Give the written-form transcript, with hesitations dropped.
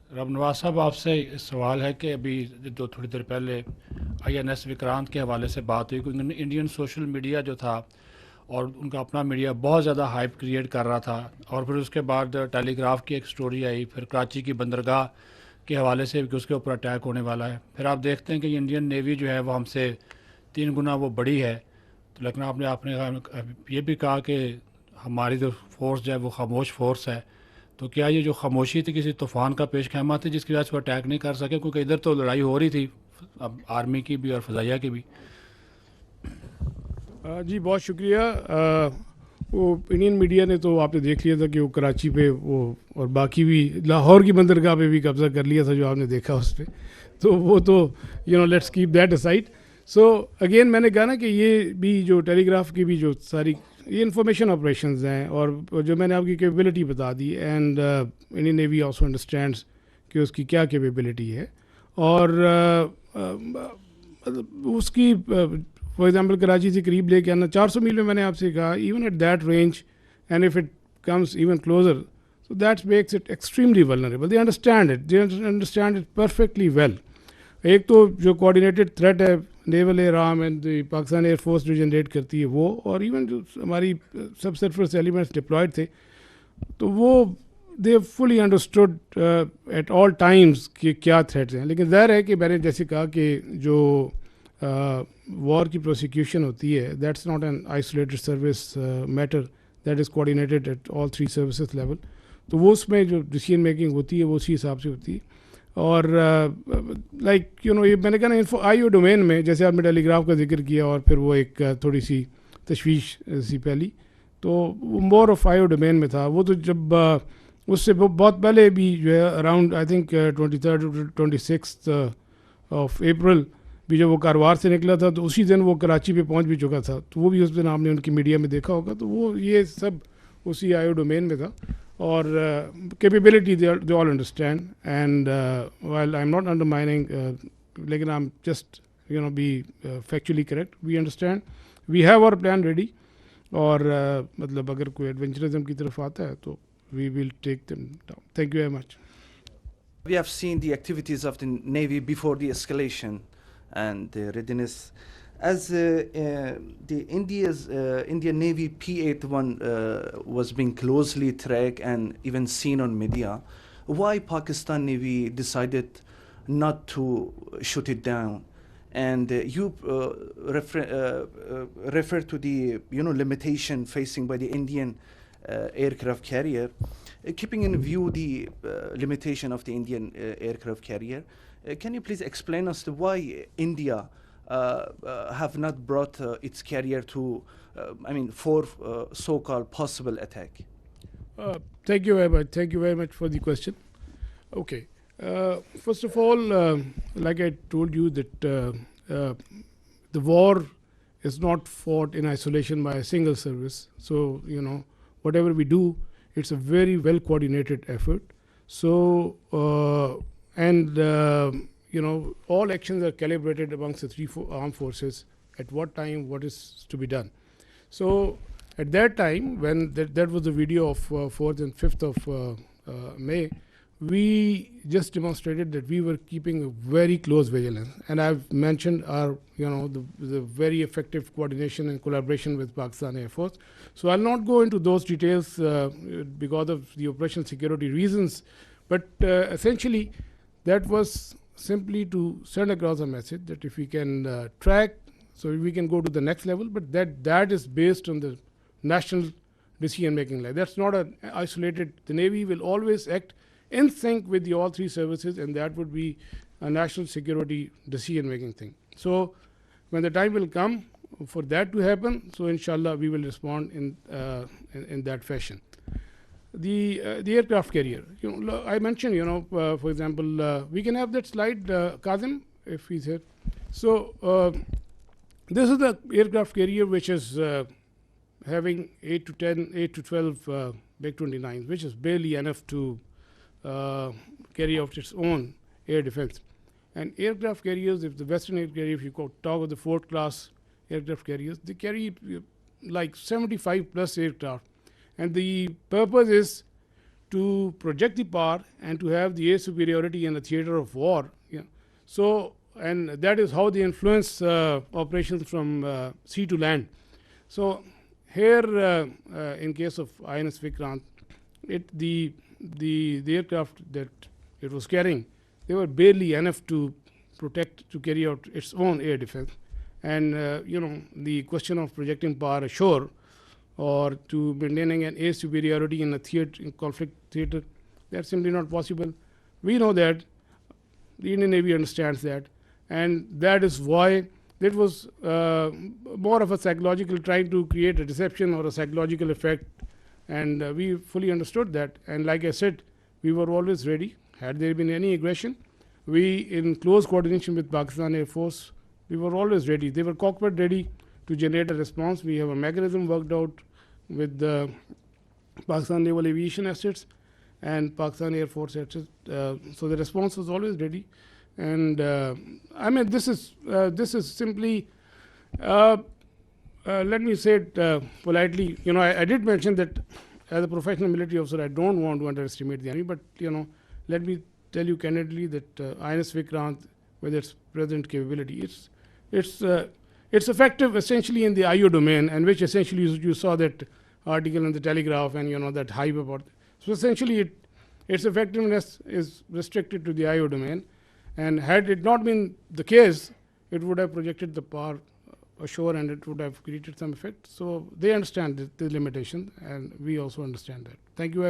रब नवाज साहब, आपसे सवाल है कि अभी दो थोड़ी देर पहले आईएनएस विक्रांत के हवाले से बात हुई, क्योंकि इंडियन सोशल मीडिया जो था और उनका अपना मीडिया बहुत ज़्यादा हाइप क्रिएट कर रहा था। और फिर उसके बाद टेलीग्राफ की एक स्टोरी आई, फिर कराची की बंदरगाह के हवाले से कि उसके ऊपर अटैक होने वाला है। फिर आप देखते हैं कि इंडियन नेवी जो है वो हमसे 3 गुना वो बड़ी है। तो लेकिन आपने ये भी कहा कि हमारी जो फोर्स जो है वो खामोश फोर्स है। तो क्या ये जो खामोशी थी किसी तूफ़ान का पेश खैमा थी जिसकी वजह से वो अटैक नहीं कर सके? क्योंकि इधर तो लड़ाई हो रही थी, अब आर्मी की भी और फ़ज़ाइया की भी। जी बहुत शुक्रिया। वो इंडियन मीडिया ने तो आपने देख लिया था कि वो कराची पे वो और बाकी भी लाहौर की बंदरगाह पे भी कब्ज़ा कर लिया था, जो आपने देखा उस पर। तो वो तो let's keep that aside. So again मैंने कहा ना कि ये भी जो टेलीग्राफ की भी जो सारी ये इंफॉर्मेशन ऑपरेशंस हैं, और जो मैंने आपकी कैपेबिलिटी बता दी, and Indian navy also understands कि उसकी क्या कैपेबिलिटी है। और उसकी फॉर एग्जांपल कराची से करीब लेके आना 400 मील में, मैंने आपसे कहा even at that range, and if it comes even closer, so that makes it extremely vulnerable. They understand it, they understand it perfectly well. एक तो जो कोऑर्डिनेटेड थ्रेट है naval air arm and Pakistan air force जो generate करती है वो, और even जो हमारी सब सर्फेस एलिमेंट्स डिप्लॉयड थे, तो वो they fully understood at all times कि क्या थ्रेट्स हैं। लेकिन ज़ाहिर है कि मैंने जैसे कहा कि जो वॉर की प्रोसिक्यूशन होती है, that's not an isolated service matter, that is coordinated at all 3 services level. तो वो उसमें जो डिसीजन मेकिंग होती है वो उसी हिसाब से होती है। और लाइक ये मैंने कहा ना, इन्फो आईओ डोमेन में, जैसे आपने टेलीग्राफ का जिक्र किया और फिर वो एक थोड़ी सी तशवीश सी फैली, तो वो मोर ऑफ आईओ डोमेन में था। वो तो जब उससे बहुत पहले भी जो है around I think 23rd 26th of April भी जब वो कारवार से निकला था, तो उसी दिन वो कराची पे पहुंच भी चुका था। तो वो भी उस दिन आपने उनकी मीडिया में देखा होगा। तो वो ये सब उसी आईओ डोमेन में था। और capability they all understand, and while I am not undermining, लेकिन I am just be factually correct, we understand, we have our plan ready. और मतलब अगर कोई एडवेंचरिज्म की तरफ आता है तो we will take them down. Thank you very much. We have seen the activities of the Navy before the escalation and the readiness. As the Indian Navy P-81 was being closely tracked and even seen on media, why Pakistan Navy decided not to shoot it down? And you refer to the limitation facing by the Indian aircraft carrier. Keeping in view the limitation of the Indian aircraft carrier, can you please explain us why India have not brought its carrier to, for so-called possible attack? Thank you very much. Thank you very much for the question. Okay. First of all, like I told you that the war is not fought in isolation by a single service. So, whatever we do, it's a very well coordinated effort. So all actions are calibrated amongst the 3 armed forces at what time what is to be done. So at that time, when that was the video of 4th and 5th of May, we just demonstrated that we were keeping a very close vigilance, and I've mentioned our the very effective coordination and collaboration with Pakistan Air Force. So I'll not go into those details because of the operational security reasons, but essentially that was simply to send across a message that if we can track, so we can go to the next level, but that is based on the national decision making line. That's not an isolated. The Navy will always act in sync with the all 3 services, and that would be a national security decision making thing. So when the time will come for that to happen, so inshallah we will respond in that fashion. The aircraft carrier, I mentioned, for example, we can have that slide, Kazim, if he's here. So this is the aircraft carrier which is having 8 to 12 MiG-29s, which is barely enough to carry out its own air defense. And aircraft carriers, if the Western air carrier, if you talk of the 4th class aircraft carriers, they carry like 75 plus aircraft. And the purpose is to project the power and to have the air superiority in a theater of war. Yeah. So, and that is how they influence operations from sea to land. So here, in case of INS Vikrant, the aircraft that it was carrying, they were barely enough to protect, to carry out its own air defense. And the question of projecting power ashore or to maintaining an air superiority in a theater, in conflict theater, that's simply not possible. We know that, the Indian Navy understands that, and that is why it was more of a psychological, trying to create a deception or a psychological effect, and we fully understood that. And like I said, we were always ready. Had there been any aggression, we, in close coordination with Pakistan Air Force, we were always ready. They were cockpit ready to generate a response. We have a mechanism worked out with the Pakistan Naval Aviation assets and Pakistan Air Force assets. So the response was always ready. And I mean, this is simply, let me say it politely. I did mention that as a professional military officer, I don't want to underestimate the enemy. But let me tell you candidly that INS Vikrant, with its present capability, it's effective essentially in the IO domain, and which essentially you saw that article in the Telegraph and that hype about. So essentially, its effectiveness is restricted to the IO domain, and had it not been the case, it would have projected the power ashore and it would have created some effect. So they understand the limitation, and we also understand that. Thank you.